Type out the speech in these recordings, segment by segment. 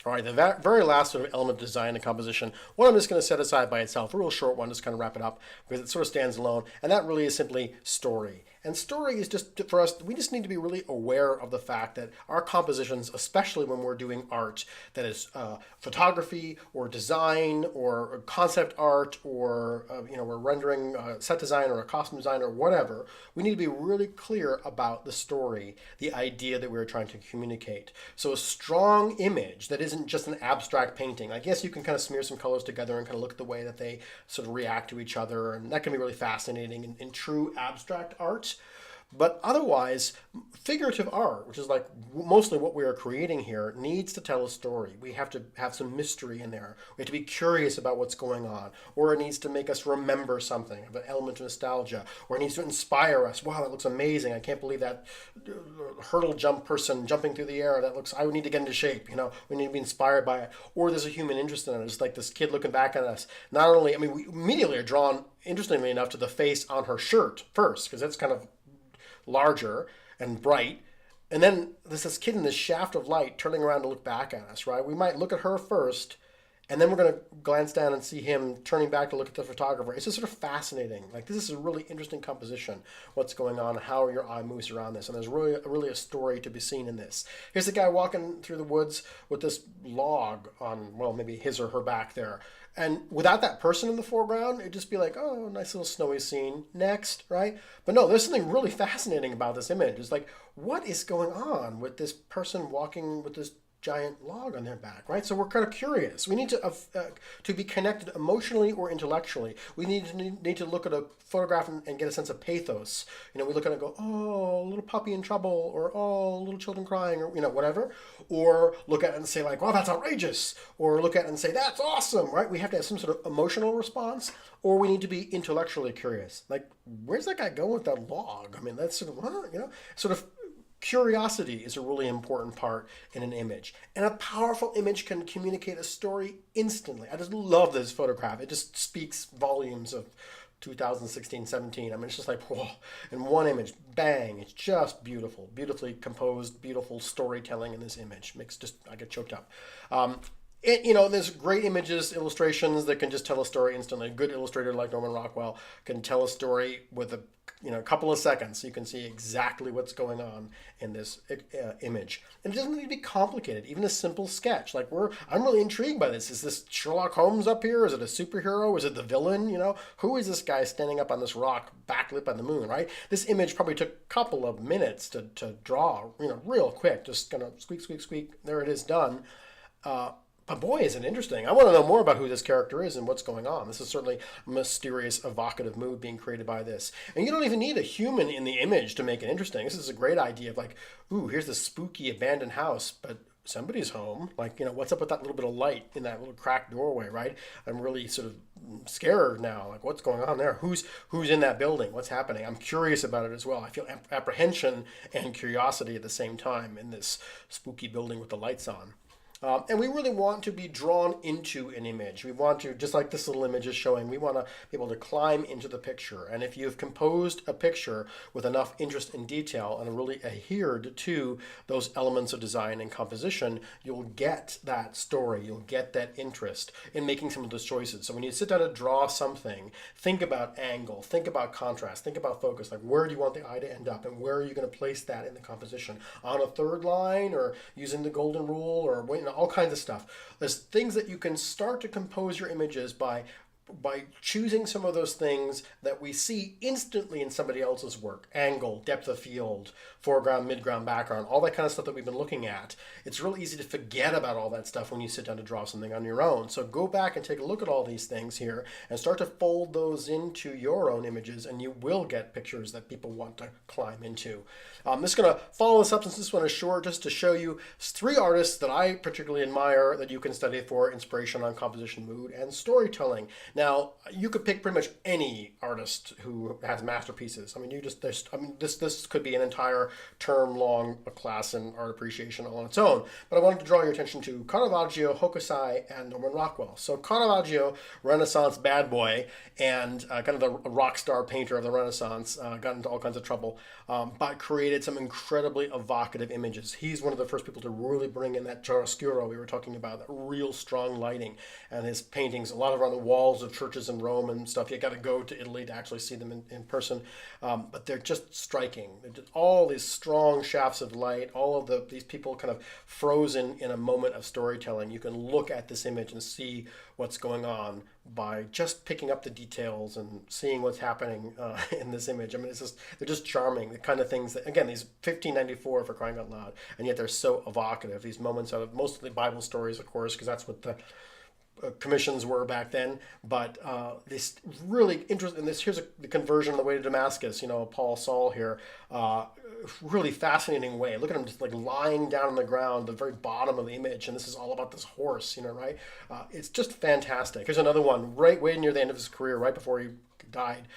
All right, the very last sort of element of design and composition, one I'm just going to set aside by itself, a real short one, just kind of wrap it up, because it sort of stands alone, and that really is simply story. And story is just, for us, we just need to be really aware of the fact that our compositions, especially when we're doing art that is photography or design or concept art or, we're rendering set design or a costume design or whatever, we need to be really clear about the story, the idea that we're trying to communicate. So a strong image that isn't just an abstract painting. I guess you can kind of smear some colors together and kind of look at the way that they sort of react to each other, and that can be really fascinating in true abstract art. But otherwise, figurative art, which is like mostly what we are creating here, needs to tell a story. We have to have some mystery in there. We have to be curious about what's going on. Or it needs to make us remember something, an element of nostalgia. Or it needs to inspire us. Wow, that looks amazing. I can't believe that hurdle jump person jumping through the air. I would need to get into shape. We need to be inspired by it. Or there's a human interest in it. It's like this kid looking back at us. Not only, we immediately are drawn, interestingly enough, to the face on her shirt first, because that's kind of larger and bright. And then there's this kid in this shaft of light turning around to look back at us, right? We might look at her first, and then we're going to glance down and see him turning back to look at the photographer. It's just sort of fascinating. Like, this is a really interesting composition, what's going on, how your eye moves around this. And there's really a story to be seen in this. Here's the guy walking through the woods with this log on, well, maybe his or her back there. And without that person in the foreground, it'd just be like, oh, nice little snowy scene. Next, right? But no, there's something really fascinating about this image. It's like, what is going on with this person walking with this giant log on their back, right? So we're kind of curious. We need to be connected emotionally or intellectually. We need to look at a photograph and get a sense of pathos. We look at it and go, oh, little puppy in trouble, or oh, little children crying, or whatever. Or look at it and say like, wow, that's outrageous. Or look at it and say, that's awesome, right? We have to have some sort of emotional response, or we need to be intellectually curious. Like, where's that guy going with that log? That's sort of, sort of. Curiosity is a really important part in an image. And a powerful image can communicate a story instantly. I just love this photograph. It just speaks volumes of 2016-17. It's just like, whoa, in one image, bang, it's just beautiful. Beautifully composed, beautiful storytelling in this image. I get choked up. There's great images, illustrations that can just tell a story instantly. A good illustrator like Norman Rockwell can tell a story with a couple of seconds. You can see exactly what's going on in this image. And it doesn't need to be complicated. Even a simple sketch. I'm really intrigued by this. Is this Sherlock Holmes up here? Is it a superhero? Is it the villain? Who is this guy standing up on this rock, backlit on the moon, right? This image probably took a couple of minutes to draw, real quick. Just gonna squeak, squeak, squeak. There it is, done. But boy, is it interesting. I want to know more about who this character is and what's going on. This is certainly a mysterious, evocative mood being created by this. And you don't even need a human in the image to make it interesting. This is a great idea of like, ooh, here's this spooky abandoned house, but somebody's home. What's up with that little bit of light in that little cracked doorway, right? I'm really sort of scared now. Like, what's going on there? Who's in that building? What's happening? I'm curious about it as well. I feel apprehension and curiosity at the same time in this spooky building with the lights on. And we really want to be drawn into an image. We want to, just like this little image is showing, we want to be able to climb into the picture. And if you've composed a picture with enough interest and detail and really adhered to those elements of design and composition, you'll get that story. You'll get that interest in making some of those choices. So when you sit down to draw something, think about angle, think about contrast, think about focus. Like, where do you want the eye to end up, and where are you going to place that in the composition? On a third line, or using the golden rule, or all kinds of stuff. There's things that you can start to compose your images by choosing some of those things that we see instantly in somebody else's work. Angle, depth of field, foreground, midground, background, all that kind of stuff that we've been looking at. It's really easy to forget about all that stuff when you sit down to draw something on your own. So go back and take a look at all these things here and start to fold those into your own images, and you will get pictures that people want to climb into. I'm just going to follow this up, since this one is short, just to show you 3 artists that I particularly admire that you can study for inspiration on composition, mood, and storytelling. Now, you could pick pretty much any artist who has masterpieces. I mean, this could be an entire term-long class in art appreciation all on its own. But I wanted to draw your attention to Caravaggio, Hokusai, and Norman Rockwell. So Caravaggio, Renaissance bad boy, and kind of the rock star painter of the Renaissance, got into all kinds of trouble, but created some incredibly evocative images. He's one of the first people to really bring in that chiaroscuro we were talking about, that real strong lighting. And his paintings, a lot of on the walls of churches in Rome and stuff. You got to go to Italy to actually see them in person. But they're just striking. They're just all these strong shafts of light, all of these people kind of frozen in a moment of storytelling. You can look at this image and see what's going on by just picking up the details and seeing what's happening in this image. I mean, they're just charming. The kind of things that, again, these 1594 for crying out loud, and yet they're so evocative. These moments out of mostly Bible stories, of course, because that's what the commissions were back then, but this really interesting. And here's the conversion on the way to Damascus. Paul Saul here, really fascinating way. Look at him just like lying down on the ground, the very bottom of the image, and this is all about this horse. Right? It's just fantastic. Here's another one, right way near the end of his career, right before he died,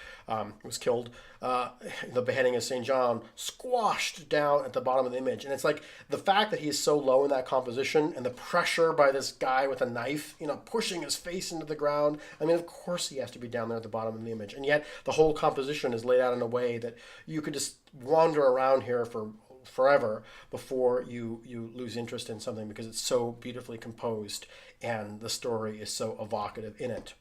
was killed. The beheading of St. John, squashed down at the bottom of the image. And it's like the fact that he's so low in that composition and the pressure by this guy with a knife, pushing his face into the ground. I mean, of course he has to be down there at the bottom of the image. And yet the whole composition is laid out in a way that you could just wander around here for forever before you lose interest in something, because it's so beautifully composed and the story is so evocative in it.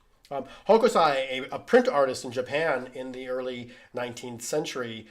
Hokusai, a print artist in Japan in the early 19th century,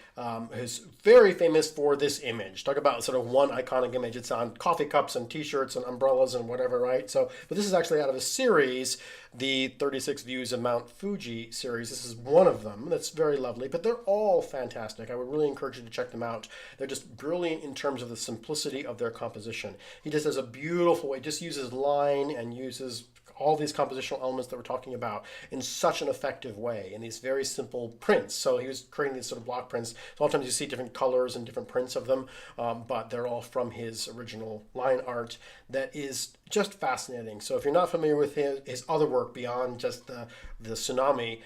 is very famous for this image. Talk about sort of one iconic image. It's on coffee cups and t-shirts and umbrellas and whatever, right? But this is actually out of a series, the 36 Views of Mount Fuji series. This is one of them that's very lovely, but they're all fantastic. I would really encourage you to check them out. They're just brilliant in terms of the simplicity of their composition. He just has a beautiful way, just uses line and uses all these compositional elements that we're talking about in such an effective way in these very simple prints. So he was creating these sort of block prints. So a lot of times you see different colors and different prints of them, but they're all from his original line art that is just fascinating. So if you're not familiar with his other work beyond just the tsunami,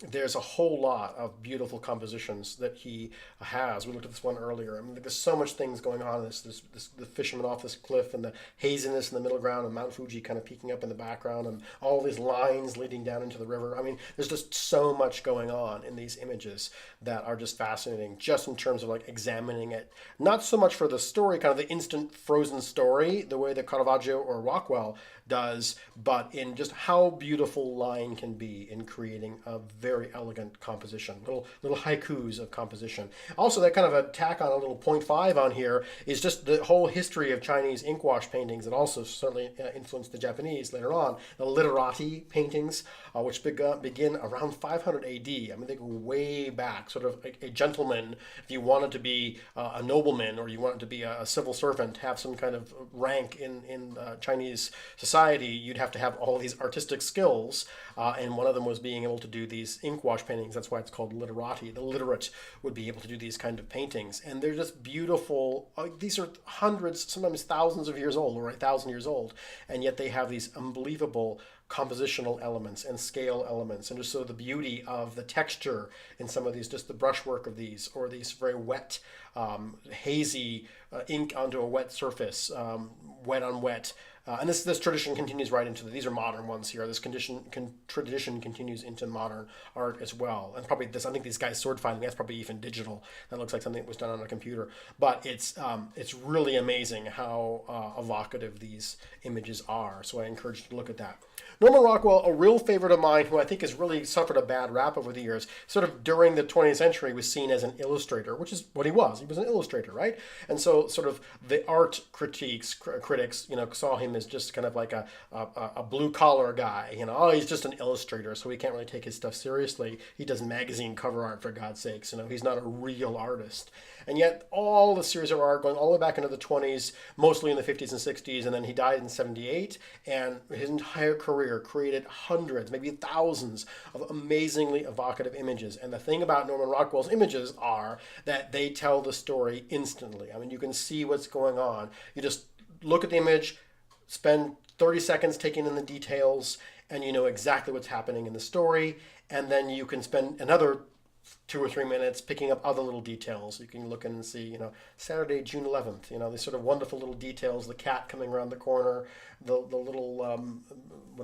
there's a whole lot of beautiful compositions that he has. We looked at this one earlier. I mean, there's so much things going on. The fisherman off this cliff and the haziness in the middle ground and Mount Fuji kind of peeking up in the background and all these lines leading down into the river. I mean, there's just so much going on in these images that are just fascinating, just in terms of like examining it. Not so much for the story, kind of the instant frozen story, the way that Caravaggio or Rockwell does, but in just how beautiful line can be in creating a very elegant composition, little haikus of composition. Also, that kind of a tack on a little 0.5 on here is just the whole history of Chinese ink wash paintings that also certainly influenced the Japanese later on. The literati paintings, which begin around 500 AD. I mean, they go way back, sort of a gentleman, if you wanted to be a nobleman or you wanted to be a civil servant, have some kind of rank in Chinese society, you'd have to have all these artistic skills, and one of them was being able to do these ink wash paintings. That's why it's called literati. The literate would be able to do these kind of paintings, and they're just beautiful. These are hundreds, sometimes thousands of years old, or 1,000 years old, and yet they have these unbelievable compositional elements and scale elements, and just so the beauty of the texture in some of these, just the brushwork of these, or these very wet, hazy ink onto a wet surface, wet on wet. And this tradition continues right into these are modern ones here. This tradition continues into modern art as well. And probably I think these guys sword fighting, that's probably even digital. That looks like something that was done on a computer. But it's really amazing how evocative these images are. So I encourage you to look at that. Norman Rockwell, a real favorite of mine, who I think has really suffered a bad rap over the years, sort of during the 20th century was seen as an illustrator, which is what he was. He was an illustrator, right? And so sort of the art critics, saw him as just kind of like a blue-collar guy. Oh, he's just an illustrator, so we can't really take his stuff seriously. He does magazine cover art, for God's sakes. He's not a real artist. And yet all the series of art going all the way back into the 20s, mostly in the 50s and 60s, and then he died in 78, and his entire career created hundreds, maybe thousands of amazingly evocative images. And the thing about Norman Rockwell's images are that they tell the story instantly. I mean, you can see what's going on. You just look at the image, spend 30 seconds taking in the details, and you know exactly what's happening in the story, and then you can spend another 2 or 3 minutes picking up other little details. You can look in and see, Saturday, June 11th, these sort of wonderful little details, the cat coming around the corner, the little,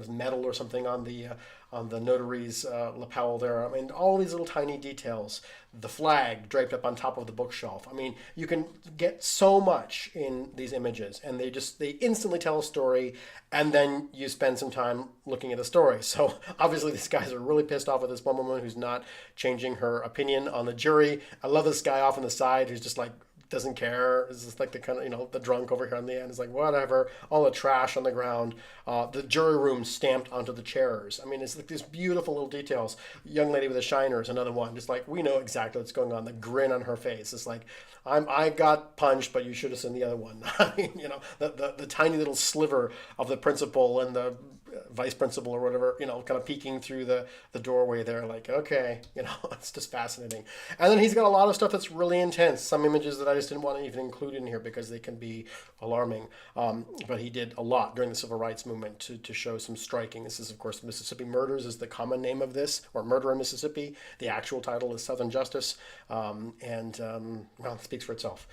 metal or something on the notary's lapel there. I mean, all these little tiny details, the flag draped up on top of the bookshelf. I mean, you can get so much in these images, and they instantly tell a story, and then you spend some time looking at the story. So obviously these guys are really pissed off with this one woman who's not changing her opinion on the jury. I love this guy off on the side who's just like, doesn't care. It's just like the kind of, the drunk over here on the end is like, whatever, all the trash on the ground, the jury room stamped onto the chairs. I mean, it's like these beautiful little details. Young lady with a shiner is another one. Just like, we know exactly what's going on. The grin on her face. It's like, I got punched, but you should have seen the other one. I mean, the tiny little sliver of the principal and the vice principal or whatever, kind of peeking through the doorway there, like, okay, it's just fascinating. And then he's got a lot of stuff that's really intense. Some images that I just didn't want to even include in here because they can be alarming. But he did a lot during the civil rights movement to show some striking. This is, of course, Mississippi Murders is the common name of this, or Murder in Mississippi. The actual title is Southern Justice. Well, it speaks for itself.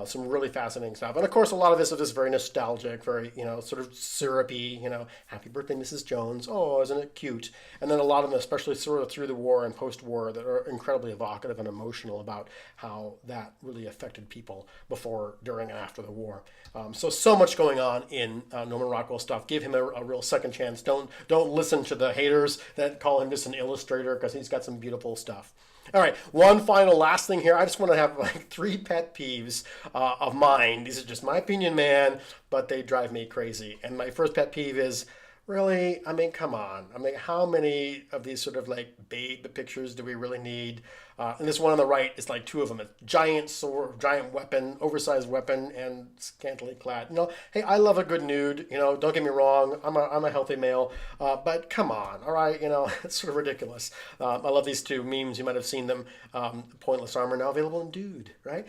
Some really fascinating stuff. And of course, a lot of this is just very nostalgic, very, sort of syrupy, happy birthday, Mrs. Jones. Oh, isn't it cute? And then a lot of them, especially sort of through the war and post-war, that are incredibly evocative and emotional about how that really affected people before, during, and after the war. So much going on in Norman Rockwell stuff. Give him a real second chance. Don't listen to the haters that call him just an illustrator, because he's got some beautiful stuff. All right, one final last thing here. I just want to have like 3 pet peeves of mine. These are just my opinion, man, but they drive me crazy. And my first pet peeve is, really, I mean, come on. I mean, how many of these sort of like babe pictures do we really need? And this one on the right is like 2 of them. A giant sword, giant weapon, oversized weapon, and scantily clad. Hey, I love a good nude. Don't get me wrong. I'm a healthy male, but come on, all right. It's sort of ridiculous. I love these 2 memes. You might have seen them. Pointless armor now available in dude, right?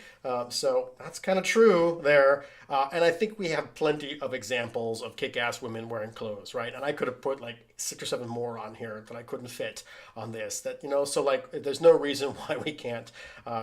So that's kind of true there. And I think we have plenty of examples of kick-ass women wearing clothes, right? And I could have put like 6 or 7 more on here that I couldn't fit on this. That so like, there's no reason why we can't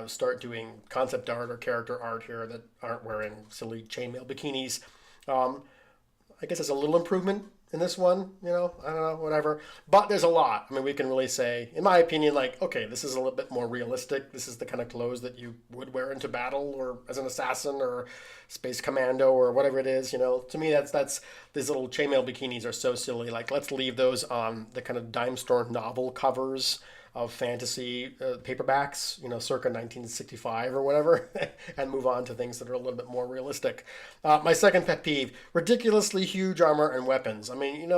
start doing concept art or character art here that aren't wearing silly chainmail bikinis. I guess it's a little improvement in this one, I don't know, whatever. But there's a lot. I mean, we can really say, in my opinion, like, okay, this is a little bit more realistic. This is the kind of clothes that you would wear into battle or as an assassin or space commando or whatever it is. To me, that's these little chainmail bikinis are so silly. Like, let's leave those on the kind of dime store novel covers of fantasy paperbacks, circa 1965 or whatever, and move on to things that are a little bit more realistic. My second pet peeve, ridiculously huge armor and weapons. I mean,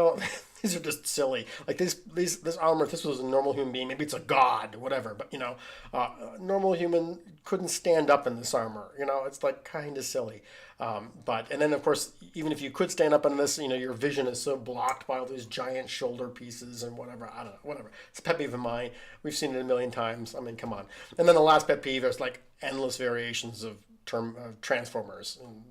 these are just silly. Like this armor, if this was a normal human being, maybe it's a god, whatever, but a normal human couldn't stand up in this armor. It's like kind of silly. And then of course, even if you could stand up in this, your vision is so blocked by all these giant shoulder pieces and whatever. I don't know, whatever. It's a pet peeve of mine. We've seen it a million times. I mean, come on. And then the last pet peeve, there's like endless variations of Transformers. And,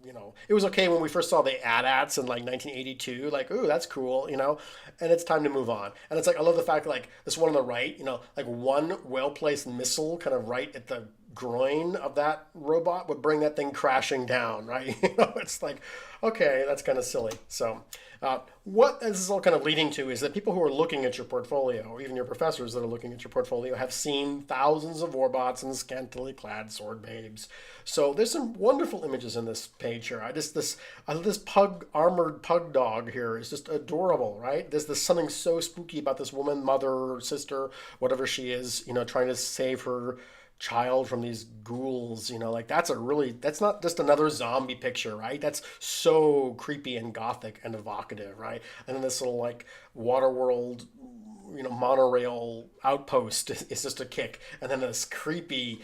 it was okay when we first saw the AT-ATs in like 1982, like, ooh, that's cool, and it's time to move on. And it's like, I love the fact that like this one on the right, like one well-placed missile kind of right at the groin of that robot would bring that thing crashing down, right? It's like, okay, that's kind of silly. So what this is all kind of leading to is that people who are looking at your portfolio, or even your professors that are looking at your portfolio, have seen thousands of warbots and scantily clad sword babes. So there's some wonderful images in this page here. This armored pug dog here is just adorable, right? There's something so spooky about this woman, mother or sister, whatever she is, trying to save her child from these ghouls, like that's not just another zombie picture, right? That's so creepy and gothic and evocative, right? And then this little like Waterworld, monorail outpost is just a kick, and then this creepy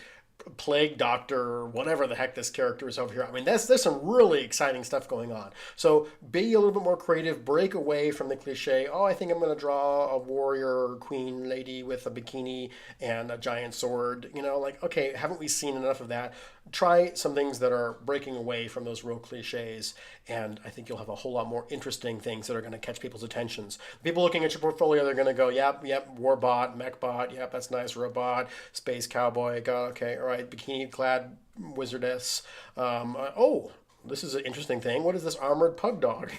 plague doctor, whatever the heck this character is over here. I mean, there's some really exciting stuff going on. So be a little bit more creative, break away from the cliche, I think I'm going to draw a warrior queen lady with a bikini and a giant sword, like, okay, haven't we seen enough of that? try some things that are breaking away from those real cliches, and I think you'll have a whole lot more interesting things that are going to catch people's attentions. People looking at your portfolio, they're going to go, yep, warbot, mechbot, yep, that's nice, robot, space cowboy, okay, all right, bikini clad wizardess. Oh, this is an interesting thing. What is this armored pug dog?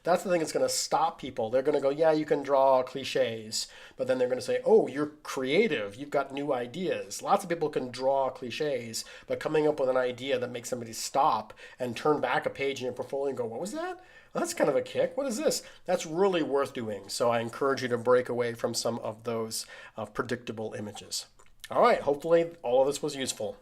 That's the thing that's going to stop people. They're going to go, yeah, you can draw cliches, but then they're going to say, oh, you're creative. You've got new ideas. Lots of people can draw cliches, but coming up with an idea that makes somebody stop and turn back a page in your portfolio and go, what was that? Well, that's kind of a kick. What is this? That's really worth doing. So I encourage you to break away from some of those predictable images. All right. Hopefully all of this was useful.